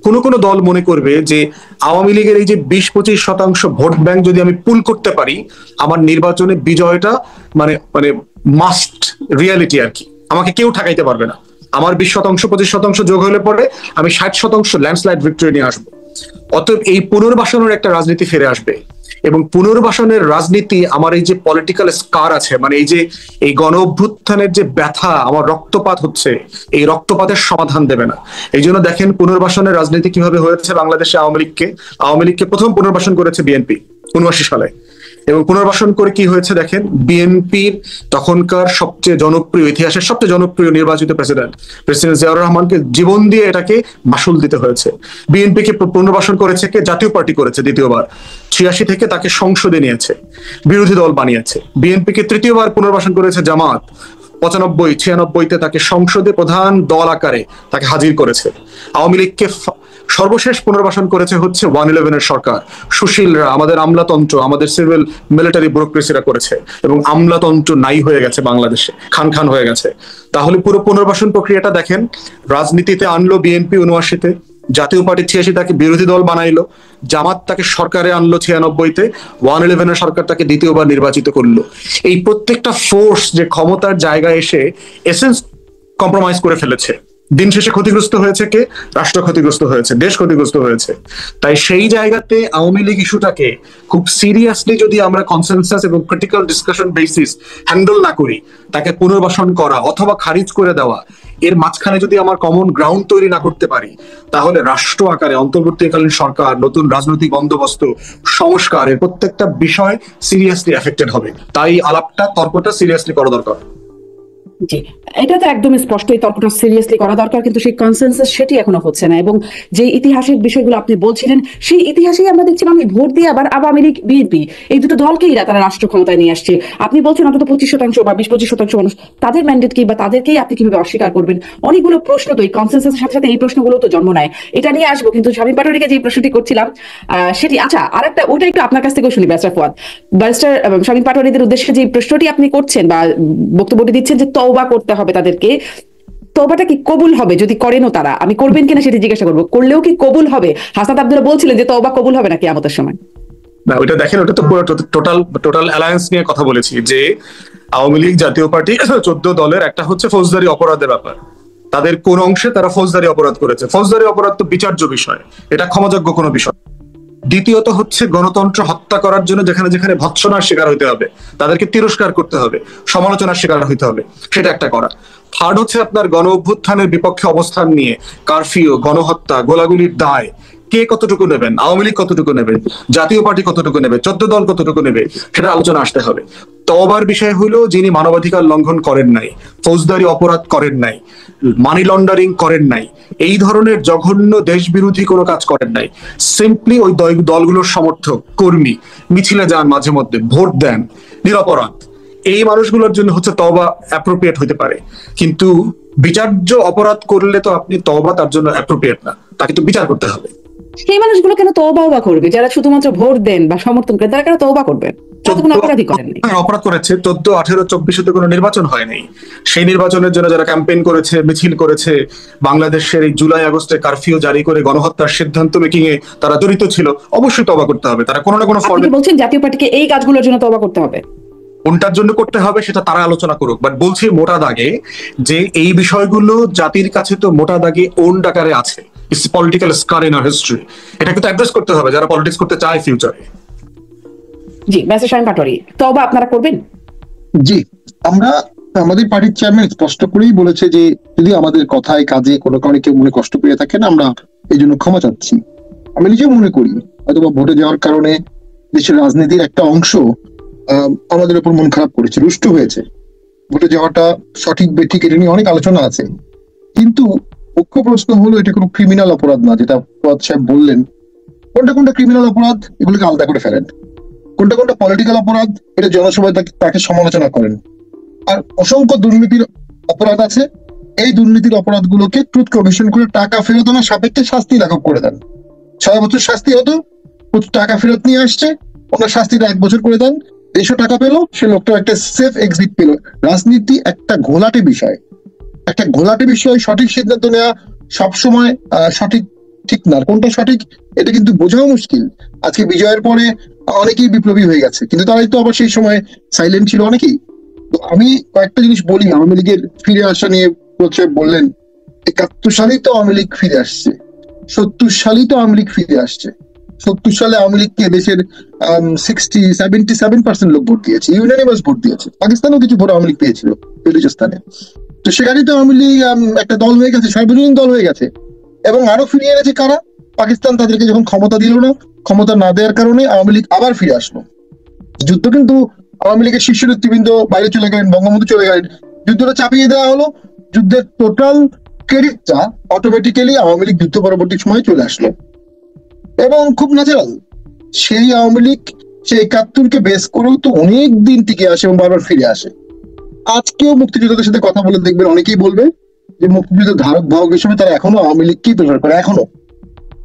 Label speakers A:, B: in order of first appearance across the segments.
A: কোন কোন দল মনে করবে যে আওয়ামী লীগের এই যে 20-25% ভোট ব্যাংক যদি আমি পুল করতে পারি, আমার নির্বাচনে বিজয়টা মানে মানে মাস্ট রিয়ালিটি আর কি, আমাকে কেউ ঠেকাইতে পারবে না। আমার 20%-25% যোগ হলে পরে আমি 60% ল্যান্ডস্লাইড ভিক্টরি নিয়ে আসবো। অতএব এই পুনর্বাসনের একটা রাজনীতি ফিরে আসবে, এবং পুনর্বাসনের রাজনীতি আমার এই যে পলিটিক্যাল স্কার আছে, মানে এই যে এই গণ অভ্যুত্থানের যে ব্যথা, আমার রক্তপাত হচ্ছে, এই রক্তপাতের সমাধান দেবে না। এই জন্য দেখেন পুনর্বাসনের রাজনীতি কিভাবে হয়েছে বাংলাদেশে। আওয়ামী লীগকে প্রথম পুনর্বাসন করেছে বিএনপি 79 সালে, এবং পুনর্বাসন করে কি হয়েছে দেখেন, বিএনপির তখনকার সবচেয়ে জনপ্রিয়, ইতিহাসের সবচেয়ে জনপ্রিয় নির্বাচিত প্রেসিডেন্ট জিয়াউর রহমানকে জীবন দিয়ে এটাকে মাসুল দিতে হয়েছে। বিএনপিকে পুনর্বাসন করেছে কে? জাতীয় পার্টি করেছে দ্বিতীয়বার। 86 থেকে তাকে সংসদে নিয়েছে, বিরোধী দল বানিয়েছে। বিএনপিকে তৃতীয়বার পুনর্বাসন করেছে জামাত, 95-96-তে তাকে সংসদে প্রধান দল আকারে তাকে হাজির করেছে। আওয়ামী লীগকে সর্বশেষ পুনর্বাসন করেছে হচ্ছে 111-এর সরকার, সুশীলরা, আমাদের আমলাতন্ত্র, আমাদের সিভিল মিলিটারি ব্যুরোক্রেসিরা করেছে, এবং আমলাতন্ত্র নাই হয়ে গেছে বাংলাদেশে, খান খান হয়ে গেছে। তাহলে পুরো পুনর্বাসন প্রক্রিয়াটা দেখেন, রাজনীতিতে আনলো বিএনপি 79-তে, জাতীয় পার্টি 86 তাকে বিরোধী দল বানাইলো, জামাত তাকে সরকারে আনলো 96-তে, 111-এর সরকার তাকে দ্বিতীয়বার নির্বাচিত করলো। এই প্রত্যেকটা ফোর্স যে ক্ষমতার জায়গায় এসে এসেন্স কম্প্রোমাইজ করে ফেলেছে, দিন শেষে ক্ষতিগ্রস্ত হয়েছে কে? রাষ্ট্র ক্ষতিগ্রস্ত হয়েছে, দেশ ক্ষতিগ্রস্ত হয়েছে। তাই সেই জায়গাতে আওয়ামী লীগ ইস্যুটাকে খুব সিরিয়াসলি যদি আমরা কনসেনসাস এবং ক্রিটিক্যাল ডিসকাশন বেসিস হ্যান্ডেল না করি, তাকে পুনর্বাসন করা অথবা খারিজ করে দেওয়া, এর মাঝখানে যদি আমার কমন গ্রাউন্ড তৈরি না করতে পারি, তাহলে রাষ্ট্র আকারে অন্তর্বর্তীকালীন সরকার, নতুন রাজনৈতিক বন্দোবস্ত, সংস্কার, এর প্রত্যেকটা বিষয় সিরিয়াসলি এফেক্টেড হবে। তাই আলাপটা, তর্কটা সিরিয়াসলি করা দরকার।
B: জি, এটা তো একদম স্পষ্ট, এই তর্কটা সিরিয়াসলি করা দরকার, কিন্তু সেই কনসেনসাস সেটি এখনো হচ্ছে না। এবং যে ইতিহাসের বিষয়গুলো আপনি বলছিলেন, সেই ইতিহাসেই আমরা দেখছি আমি ভোট দিয়ে আবার আওয়ামী লীগ বিএনপি এই দুটো দলকেই তারা রাষ্ট্র ক্ষমতায় নিয়ে আসছে। আপনি বলছেন অন্তত 25% বা 20-25% মানুষ, তাদের ম্যান্ডেট কি বা তাদেরকেই আপনি কিভাবে অস্বীকার করবেন? অনেকগুলো প্রশ্ন তো এই কনসেনসাসের সাথে সাথে এই প্রশ্নগুলো তো জন্ম নেয়। এটা নিয়ে আসবো, কিন্তু শামীম পাটোয়ারিকে যে প্রশ্নটি করছিলাম সেটি, আচ্ছা আর একটা, ওটা একটু আপনার কাছ থেকেও শুনি ব্যারিস্টার ফুয়াদ। ব্যারিস্টার শামীম পাটোয়ারিদের উদ্দেশ্যে যে প্রশ্নটি আপনি করছেন বা বক্তব্যটি দিচ্ছেন যে তওবা করতে হবে তাদেরকে, তওবাটা কি কবুল হবে? যদি করেনও তারা, আমি করবেন কিনা সেটি জিজ্ঞাসা করবো, করলেও কি কবুল হবে? হাসনাত আব্দুল্লাহ বলছিলেন যে তওবা কবুল হবে না কিয়ামতের সময়।
A: না, ওইটা দেখেন, ওটা তো পুরো টোটাল অ্যালায়েন্স নিয়ে কথা বলেছি, যে আওয়ামী লীগ, জাতীয় পার্টি, 14 দলের একটা হচ্ছে ফৌজদারি অপরাধের ব্যাপার। তাদের কোন অংশে তারা ফৌজদারি অপরাধ করেছে? ফৌজদারি অপরাধ তো বিচার্য বিষয়, এটা ক্ষমাযোগ্য কোনো বিষয়। দ্বিতীয়ত হচ্ছে গণতন্ত্র হত্যা করার জন্য যেখানে যেখানে ভৎসনার শিকার হইতে হবে, তাদেরকে তিরস্কার করতে হবে, সমালোচনার শিকার হইতে হবে, সেটা একটা করা। থার্ড হচ্ছে আপনার গণ অভ্যুত্থানের বিপক্ষে অবস্থান নিয়ে কারফিউ, গণহত্যা, গোলাগুলির দায় কে কতটুকু নেবেন, আওয়ামী লীগ কতটুকু নেবে, জাতীয় পার্টি কতটুকু নেবে, 14 দল কতটুকু নেবে, সেটা আলোচনা আসতে হবে। তওবার বিষয় হলো, যিনি মানবাধিকার লঙ্ঘন করেন নাই, ফৌজদারি অপরাধ করেন নাই, মানি লন্ডারিং করেন নাই, এই ধরনের জঘন্য দেশ বিরোধী কোনো কাজ করেন নাই, সিম্পলি ওই দলগুলোর সমর্থক, কর্মী, মিছিলে যান, মাঝে মধ্যে ভোট দেন, নিরপরাধ, এই মানুষগুলোর জন্য হচ্ছে তওবা অ্যাপ্রোপ্রিয়েট হতে পারে। কিন্তু বিচার্য অপরাধ করলে তো আপনি তওবা তার জন্য অ্যাপ্রোপ্রিয়েট না, তাকে তো বিচার করতে হবে।
B: সেই মানুষগুলো কেন তওবা করবে? যারা শুধুমাত্র ভোট দেন বা সমর্থন করেন, তারা কেন তওবা করবে?
A: অপরাধ করেছে 14, 18, 24-তে কোনো নির্বাচন হয়নি। সেই নির্বাচনের জন্য যারা ক্যাম্পেইন করেছে, মিছিল করেছে, বাংলাদেশের এই জুলাই আগস্টে কারফিউ জারি করে গণহত্যার সিদ্ধান্ত মেকিং এ তারা জড়িত ছিল, অবশ্যই তওবা করতে হবে। তারা কোনো না কোনো ফর্মে
B: বলছেন জাতীয় পার্টিকে এই কাজগুলোর জন্য তওবা করতে হবে।
A: কোনটার জন্য করতে হবে সেটা তারা আলোচনা করুক, বাট বলছি মোটা দাগে যে এই বিষয়গুলো জাতির কাছে তো মোটা দাগে ওন আকারে আছে, it's political scar in our history. এটা কিন্তু অ্যাড্রেস করতে হবে যারা পলিটিক্স করতে চায় ফিউচারে।
B: জি, ব্যারিস্টার শামীম পাটোয়ারি, তওবা আপনারা করবেন?
C: জি, আমরা, আমাদের পার্টির চেয়ারম্যান স্পষ্ট করেই বলেছে যে যদি আমাদের কথায় কাজে কোনো কারণে কেউ মনে কষ্ট পেয়ে থাকেন, আমরা এই জন্য ক্ষমা চাচ্ছি। আমি নিজেও মনে করি হয়তো ভোটে যাওয়ার কারণে দেশের রাজনীতির একটা অংশ আমাদের উপর মন খারাপ করেছে, রুষ্ট হয়েছে। ভোটে যাওয়াটা সঠিক বেঠিক এটা নিয়ে অনেক আলোচনা আছে, কিন্তু মুখ্য প্রশ্ন হলো এটা কোনো ক্রিমিনাল অপরাধ না, যেটা ফুয়াদ সাহেব বললেন। কোনটা কোনটা ক্রিমিনাল অপরাধ এগুলোকে আলাদা করে ফেলেন, কোনটা কোনটা পলিটিক্যাল অপরাধ এটা জনসভায় তাকে সমালোচনা করেন। আর অসংখ্য দুর্নীতির অপরাধ আছে, এই দুর্নীতির অপরাধগুলোকে ট্রুথ কমিশন করে টাকা ফেরত আনার সাপেক্ষে শাস্তি লাঘব করে দেন। 6 বছর শাস্তি হতো, টাকা ফেরত নিয়ে আসছে, ওনার শাস্তিটা 1 বছর করে দেন, 150 টাকা পেলো, সে লোকটা একটা সেফ এক্সিট পেল। রাজনীতি একটা ঘোলাটে বিষয়, একটা ঘোলাটে বিষয়, সঠিক সিদ্ধান্ত নেওয়া সবসময় সঠিক ঠিক না, কোনটা সঠিক এটা কিন্তু বোঝাও মুশকিল। আজকে বিজয়ের পরে অনেকেই বিপ্লবী হয়ে গেছে, কিন্তু তারাই তো আবার সেই সময় সাইলেন্ট ছিল অনেকেই। তো আমি কয়েকটা জিনিস বলি আওয়ামী লীগের ফিরে আসা নিয়ে। প্রচার বললেন 71 সালেই তো আওয়ামী লীগ ফিরে আসছে, 70 সালেই তো আওয়ামী লীগ ফিরে আসছে। 70 সালে আওয়ামী লীগকে দেশের 77% লোক ভোট দিয়েছে, ইউনানিমাস ভোট দিয়েছে। পাকিস্তানেও কিছু ভোট আওয়ামী লীগ পেয়েছিল বেলুচিস্তানে। তো সেখানে তো আওয়ামী লীগ একটা দল হয়ে গেছে, সার্বজনীন দল হয়ে গেছে। এবং আরো ফিরিয়ে এনেছে কারা? পাকিস্তান তাদেরকে যখন ক্ষমতা দিল না, ক্ষমতা না দেওয়ার কারণে আওয়ামী লীগ আবার ফিরে আসলো। যুদ্ধ কিন্তু আওয়ামী লীগের শীর্ষ নেতৃবৃন্দ বাইরে চলে গেলেন, বঙ্গবন্ধু চলে গেলেন, যুদ্ধটা চাপিয়ে দেওয়া হলো। যুদ্ধের টোটাল ক্রেডিটটা অটোমেটিক্যালি আওয়ামী লীগ যুদ্ধ পরবর্তী সময় চলে আসলো। এবং খুব ন্যাচারাল, সেই আওয়ামী লীগ সে 71কে বেস করেও তো অনেক দিন টিকে আসে এবং বারবার ফিরে আসে। আজকেও মুক্তিযোদ্ধাদের সাথে কথা বলে দেখবেন অনেকেই বলবে যে মুক্তিযুদ্ধের ধারক বাহক হিসেবে তারা এখনো আওয়ামী লীগকেই প্রেফার করে। এখনো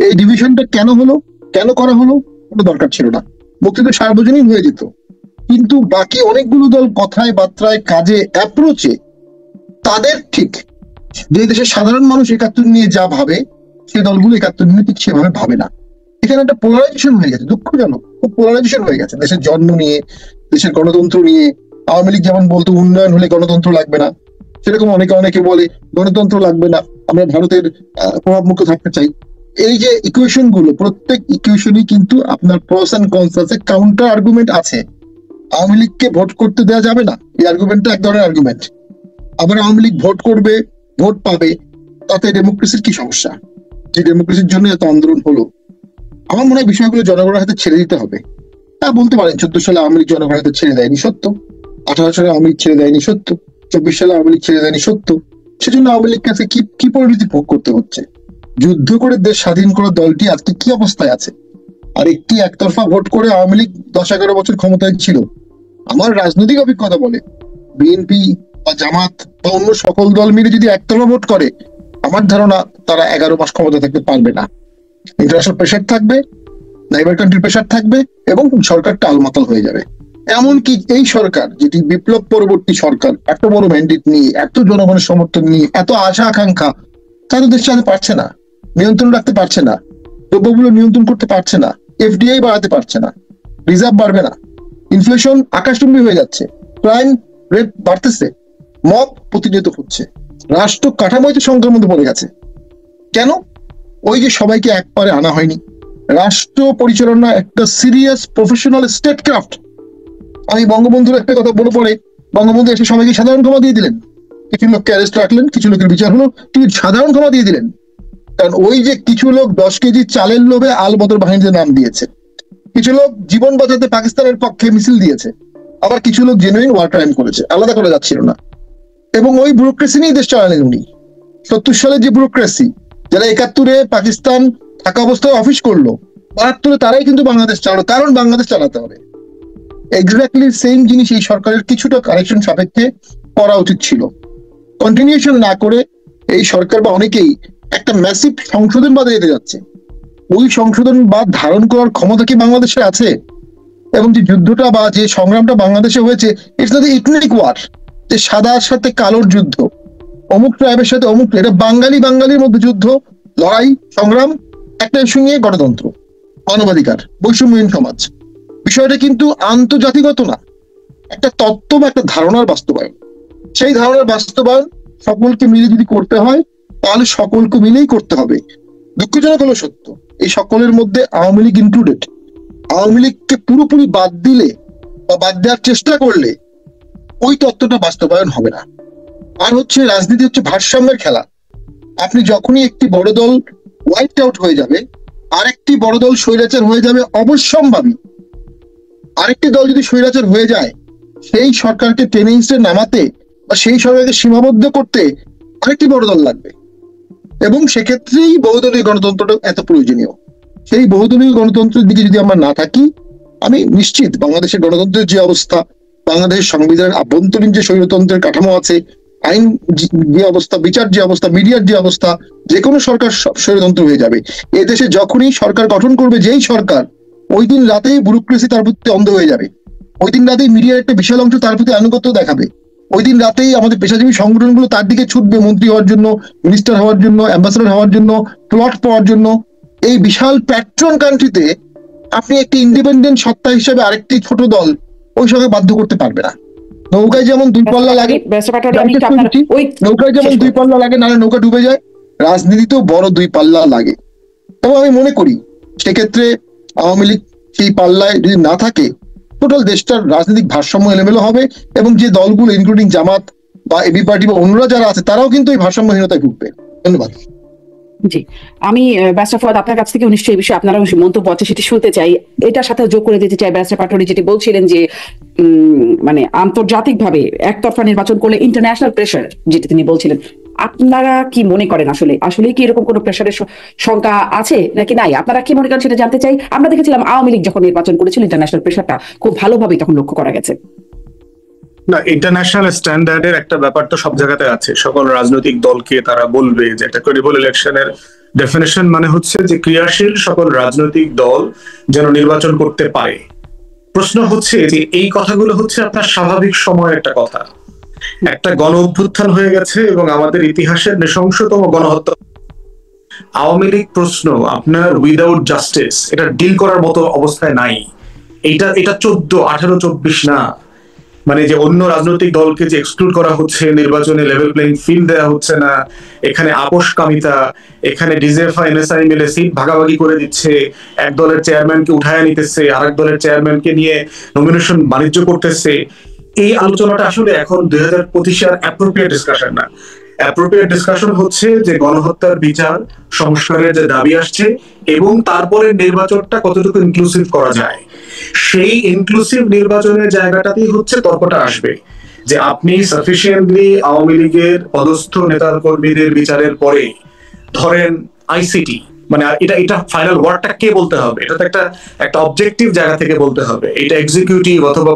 C: এই ডিভিশনটা কেন হলো, কেন করা হলো, কোনো দরকার ছিল না, মুক্তিযুদ্ধ সার্বজনীন হয়ে যেত। কিন্তু বাকি অনেকগুলো দল কথায় বার্তায় কাজে অ্যাপ্রোচে তাদের ঠিক যে দেশের সাধারণ মানুষ 71 নিয়ে যা ভাবে, সে দলগুলো 71 নিয়ে ঠিক সেভাবে ভাবে না। এখানে একটা পোলারাইজেশন হয়ে গেছে, দুঃখজনক, খুব পোলারাইজেশন হয়ে গেছে দেশের জন্ম নিয়ে, দেশের গণতন্ত্র নিয়ে। আওয়ামী লীগ যেমন বলতো উন্নয়ন হলে গণতন্ত্র লাগবে না, সেরকম অনেকে বলে গণতন্ত্র লাগবে না, আমরা ভারতের প্রভাবমুক্ত থাকতে চাই। এই যে ইকুয়েশন গুলো, প্রত্যেক ইকুয়েশনই কিন্তু আপনার প্রস এন্ড কনস আছে, কাউন্টার আর্গুমেন্ট আছে। আওয়ামী লীগকে ভোট করতে দেওয়া যাবে না, এই আর্গুমেন্টটা এক ধরনের আর্গুমেন্ট। আবার আওয়ামী লীগ ভোট করবে, ভোট পাবে, তাতে ডেমোক্রেসির কি সমস্যা? যে ডেমোক্রেসির জন্য এত আন্দোলন হলো, আমার মনে হয় বিষয়গুলো জনগণের হাতে ছেড়ে দিতে হবে। তা বলতে পারেন 14 সালে আওয়ামী লীগ জনগণের হাতে ছেড়ে দেয়নি, সত্য। 18 সালে আওয়ামী লীগ ছেড়ে দেয়নি, সত্য। 24 সালে আওয়ামী লীগ ছেড়ে দেয়নি, সত্য। সেজন্য আওয়ামী লীগ কাছে কি পরিণতি ভোগ করতে হচ্ছে? যুদ্ধ করে দেশ স্বাধীন করা দলটি আজকে কি অবস্থায় আছে? আর একটি একতরফা ভোট করে আওয়ামী লীগ 10-11 বছর ক্ষমতায় ছিল। আমার রাজনৈতিক অভিজ্ঞতা বলে বিএনপি বা জামাত বা অন্য সকল দল মিলে যদি একতরফা ভোট করে, আমার ধারণা তারা 11 মাস ক্ষমতা থাকতে পারবে না। ইন্টারন্যাশনাল প্রেশার থাকবে, নাইবার কান্ট্রির প্রেশার থাকবে, এবং সরকার টালমাতাল হয়ে যাবে। এমনকি এই সরকার, যেটি বিপ্লব পরবর্তী সরকার, এত বড় ম্যান্ডেট নিয়ে, এত জনগণের সমর্থন নিয়ে, এত আশা আকাঙ্ক্ষা, তারা দেশ চালাতে পারছে না, নিয়ন্ত্রণ রাখতে পারছে না, দ্রব্যগুলো নিয়ন্ত্রণ করতে পারছে না, এফডিআই বাড়াতে পারছে না, রিজার্ভ বাড়বে না, ইনফ্লেশন আকাশচুম্বী হয়ে যাচ্ছে, ক্রাইম রেট বাড়তেছে, মব প্রতিনিয়ত হচ্ছে, রাষ্ট্র কাঠামোতে সংকটের মধ্যে পড়ে গেছে। কেন? ওই যে সবাইকে একবারে আনা হয়নি। রাষ্ট্র পরিচালনা একটা সিরিয়াস প্রফেশনাল স্টেট ক্রাফট। আমি বঙ্গবন্ধুর একটা কথা বলে পড়ে, বঙ্গবন্ধু এসে সবাইকে সাধারণ ক্ষমা দিয়ে দিলেন, কিছু লোককে অ্যারেস্ট রাখলেন, কিছু লোকের বিচার হলো, তিনি সাধারণ ক্ষমা দিয়ে দিলেন। কারণ ওই যে কিছু লোক 10 কেজি চালের লোভে আল বদর বাহিনীতে নাম দিয়েছে, কিছু লোক জীবন বাঁচাতে পাকিস্তানের পক্ষে মিছিল দিয়েছে, আবার কিছু লোক জেনুইন ওয়ার ক্রাইম করেছে, আলাদা করা যাচ্ছিল না। এবং ওই ব্যুরোক্রেসি নিয়ে দেশ চালালেন উনি। 70 সালের যে ব্যুরোক্রেসি, যারা 71-এ পাকিস্তান থাকা অবস্থায় অফিস করলো, 72-এ তারাই কিন্তু বাংলাদেশ চালালো, কারণ বাংলাদেশ চালাতে হবে। এক্স্যাক্টলি সেম জিনিস এই সরকারের কিছুটা কারেকশন সাপেক্ষে করা উচিত ছিল। কন্টিনিউশন না করে এই সরকার বা অনেকেই একটা ম্যাসিভ সংশোধন বাদে যেতে যাচ্ছে। ওই সংশোধন বাদ ধারণ করার ক্ষমতা কি বাংলাদেশে আছে? এবং যে যুদ্ধটা বা যে সংগ্রামটা বাংলাদেশে হয়েছে, ইটস নট ইথনিক ওয়ার, যে সাদার সাথে কালোর যুদ্ধ, অমুক ট্রাইবের সাথে অমুক, এটা বাঙালির মধ্যে যুদ্ধ, লড়াই, সংগ্রাম, একটা ইস্যু নিয়ে গণতন্ত্র, মানবাধিকার, বৈষম্যহীন সমাজ। বিষয়টা কিন্তু আন্তর্জাতিকগত না, একটা তত্ত্ব বা একটা ধারণার বাস্তবায়ন। সেই ধারণার বাস্তবায়ন সকলকে মিলে যদি করতে হয়, তাহলে সকলকে মিলেই করতে হবে। দুঃখজনক হলো সত্য, এই সকলের মধ্যে আওয়ামী লীগ ইনক্লুডেড। আওয়ামী লীগকে পুরোপুরি বাদ দিলে বা বাদ দেওয়ার চেষ্টা করলে ওই তত্ত্বটা বাস্তবায়ন হবে না। আর হচ্ছে রাজনীতি হচ্ছে ভারসাম্যের খেলা। আপনি যখনই একটি বড় দল ওয়াইপড আউট হয়ে যাবে, আরেকটি বড় দল স্বৈরাচার হয়ে যাবে অবশ্যম্ভাবী। আরেকটি দল যদি স্বৈরাচার হয়ে যায়, সেই সরকারকে টেনে হিঁচড়ে নামাতে বা সেই সরকারকে সীমাবদ্ধ করতে আরেকটি বড় দল লাগবে। এবং সেক্ষেত্রেই বহুদলীয় গণতন্ত্রটা এত প্রয়োজনীয়। সেই বহুদলীয় গণতন্ত্রের দিকে যদি আমরা না থাকি, আমি নিশ্চিত বাংলাদেশের গণতন্ত্রের যে অবস্থা, বাংলাদেশের সংবিধানের আভ্যন্তরীণ যে স্বৈরতন্ত্রের কাঠামো আছে, আইন যে অবস্থা, বিচার যে অবস্থা, মিডিয়ার যে অবস্থা, যে কোনো সরকার স্বৈরতন্ত্র হয়ে যাবে। এদেশে যখনই সরকার গঠন করবে যেই সরকার, ওই দিন রাতেই ব্যুরোক্রেসি তার প্রতি অন্ধ হয়ে যাবে। ওই দিন রাতেই মিডিয়ার একটা বিশাল অংশ তার প্রতি আনুগত্য দেখাবে। ওই দিন রাতেই আমাদের পেশাজীবী সংগঠনগুলো তার দিকে ছুটবে, মন্ত্রী হওয়ার জন্য, মিনিস্টার হওয়ার জন্য, অ্যাম্বাসেডর হওয়ার জন্য, প্লট পাওয়ার জন্য। এই বিশাল প্যাট্রন কান্ট্রিতে আপনি একটি ইন্ডিপেন্ডেন্ট সত্তা হিসেবে আরেকটি ছোট দল ওই সঙ্গে বাধ্য করতে পারবে না। নৌকায় যেমন দুই পাল্লা লাগে, নৌকায় যেমন দুই পাল্লা লাগে, নাহলে নৌকা ডুবে যায়, রাজনীতিতেও বড় দুই পাল্লা লাগে। এবং আমি মনে করি সেক্ষেত্রে আওয়ামী লীগ সেই পাল্লায় যদি না থাকে, টোটাল দেশটার রাজনৈতিক ভারসাম্য এলোমেলো হবে, এবং যে দলগুলো ইনক্লুডিং জামাত বা এবি পার্টি বা অন্যরা যারা আছে তারাও কিন্তু এই ভারসাম্যহীনতায় ভুগবে। ধন্যবাদ।
B: জি, আমি ব্যারিস্টার ফুয়াদ আপনার কাছ থেকে নিশ্চয়ই এই বিষয়ে আপনারা মন্তব্য আছে সেটি শুনতে চাই। এটার সাথে যোগ করে দিতে চাই ব্যারিস্টার পাটোয়ারি যেটি বলছিলেন যে মানে আন্তর্জাতিকভাবে একতরফা নির্বাচন করলে ইন্টারন্যাশনাল প্রেশার, যেটি তিনি বলছিলেন, আপনারা কি মনে করেন আসলে কি এরকম কোনো প্রেশারের সংখ্যা আছে নাকি নাই? আপনারা কি মনে করেন সেটা জানতে চাই। আমরা দেখেছিলাম আওয়ামী লীগ যখন নির্বাচন করেছিল ইন্টারন্যাশনাল প্রেশারটা খুব ভালোভাবেই তখন লক্ষ্য করা গেছে।
A: না, ইন্টারন্যাশনাল স্ট্যান্ডার্ডের একটা ব্যাপার তো সব জায়গাতে আছে। সকল রাজনৈতিক দলকে তারা বলবে যে একটা ক্রেডিবল ইলেকশনের ডেফিনেশন মানে হচ্ছে যে ক্রিয়াশীল সকল রাজনৈতিক দল যেন নির্বাচন করতে পারে। প্রশ্ন হচ্ছে যে এই কথাগুলো হচ্ছে আপনার স্বাভাবিক সময়ের একটা কথা। একটা গণ অভ্যুত্থান হয়ে গেছে এবং আমাদের ইতিহাসের নৃশংসতম গণহত্যা। আওয়ামী লীগ প্রশ্ন আপনার উইদাউট জাস্টিস এটা ডিল করার মতো অবস্থায় নাই। এটা 14, 18, 24 না, মানে যে অন্য রাজনৈতিক দলকে যে এক্সক্লুড করা হচ্ছে, নির্বাচনে লেভেল প্লেইং ফিল্ড দেওয়া হচ্ছে না, এখানে আপোষকামিতা, এখানে ডিজেফা এনএসআই মিলে সিট ভাগাভাগি করে দিচ্ছে, এক দলের চেয়ারম্যানকে উঠায় নিতেছে, আরেক দলের চেয়ারম্যানকে নিয়ে নমিনেশন বাণিজ্য করতেছে। এই আলোচনাটা আসলে এখন 2025-এর অ্যাপ্রোপ্রিয়েট ডিসকাশন না। অ্যাপ্রোপ্রিয়েট ডিসকাশন হচ্ছে যে গণহত্যার বিচার সংস্কারের যে দাবি আসছে এবং তারপরে নির্বাচনটা কতটুকু ইনক্লুসিভ করা যায়, সেই ইনক্লুসিভ নির্বাচনের জায়গাটাতেই হচ্ছে তর্কটা আসবে যে আপনি সাফিসিয়েন্টলি আওয়ামী লীগের পদস্থ নেতা কর্মীদের বিচারের পরে ধরেন আইসিটি, মানে এটা ফাইনাল ওয়ার্ডটা কে বলতে হবে, এটা তো একটা অবজেক্টিভ জায়গা থেকে বলতে হবে, এটা এক্সিকিউটিভ অথবা